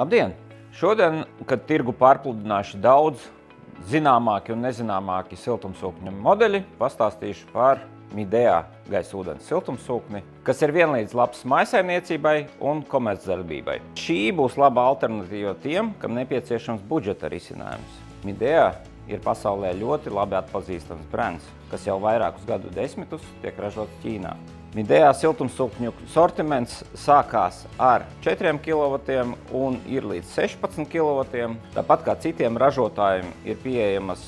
Labdien! Šodien, kad tirgu pārpludinājuši daudz zināmāki un nezināmāki siltumsūkņu modeļi, pastāstīšu par Midea gaisūdens siltumsūkni, kas ir vienlīdz labs mājsaimniecībai un komercdarbībai. Šī būs laba alternatīva tiem, kam nepieciešams budžeta risinājums. Midea ir pasaulē ļoti labi atpazīstams brands, kas jau vairākus gadu desmitus tiek ražots Ķīnā. Midea siltumsūkņu sortiments sākās ar 4 kW un ir līdz 16 kW. Tāpat kā citiem ražotājiem ir pieejamas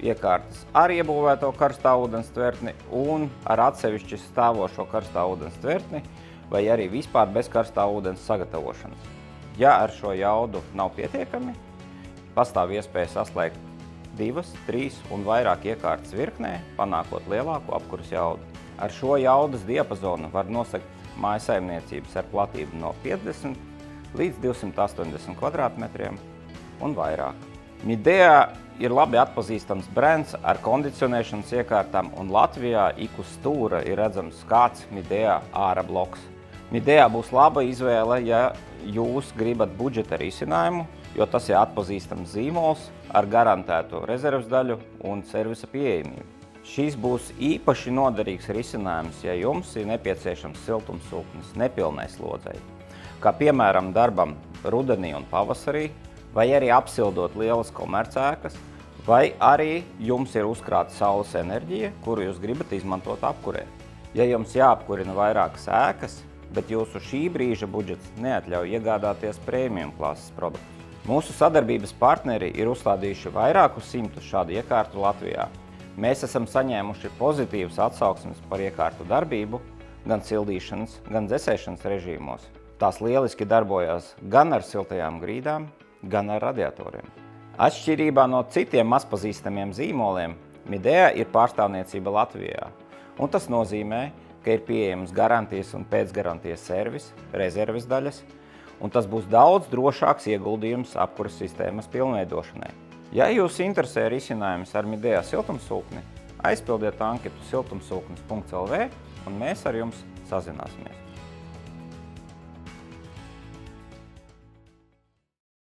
iekārtas ar iebūvēto karstā ūdens tvertni un ar atsevišķi stāvošo karstā ūdens tvertni vai arī vispār bez karstā ūdens sagatavošanas. Ja ar šo jaudu nav pietiekami, pastāv iespēja saslēgt 2, 3 un vairāk iekārtas virknē, panākot lielāku apkuras jaudu. Ar šo jaudas diapazonu var nosegt mājsaimniecības ar platību no 50 līdz 280 kvadrātmetriem un vairāk. Midea ir labi atpazīstams brands ar kondicionēšanas iekārtām, un Latvijā ik uz stūra ir redzams kāds Midea āra bloks. Midea būs laba izvēle, ja jūs gribat budžeta risinājumu, jo tas ir atpazīstams zīmols ar garantētu rezerves daļu un servisa pieejamību. Šis būs īpaši noderīgs risinājums, ja jums ir nepieciešams siltumsūknis nepilnai slodzei, kā piemēram darbam rudenī un pavasarī, vai arī apsildot lielas komercēkas, vai arī jums ir uzkrāta saules enerģija, kuru jūs gribat izmantot apkurē. Ja jums jāapkurina vairākas ēkas, bet jūsu šī brīža budžets neatļauj iegādāties premium klases produktus. Mūsu sadarbības partneri ir uzstādījuši vairākus simtus šādu iekārtu Latvijā. Mēs esam saņēmuši pozitīvas atsauksmes par iekārtu darbību, gan sildīšanas, gan dzesēšanas režīmos. Tās lieliski darbojās gan ar siltajām grīdām, gan ar radiatoriem. Atšķirībā no citiem mazpazīstamiem zīmoliem, Midea ir pārstāvniecība Latvijā, un tas nozīmē, ka ir pieejams garantijas un pēcgarantijas servis, rezerves daļas, un tas būs daudz drošāks ieguldījums apkuras sistēmas pilnveidošanai. Ja jūs interesē risinājums ar Midea siltumsūkni, aizpildiet anketu siltumsūknis.lv un mēs ar jums sazināsimies.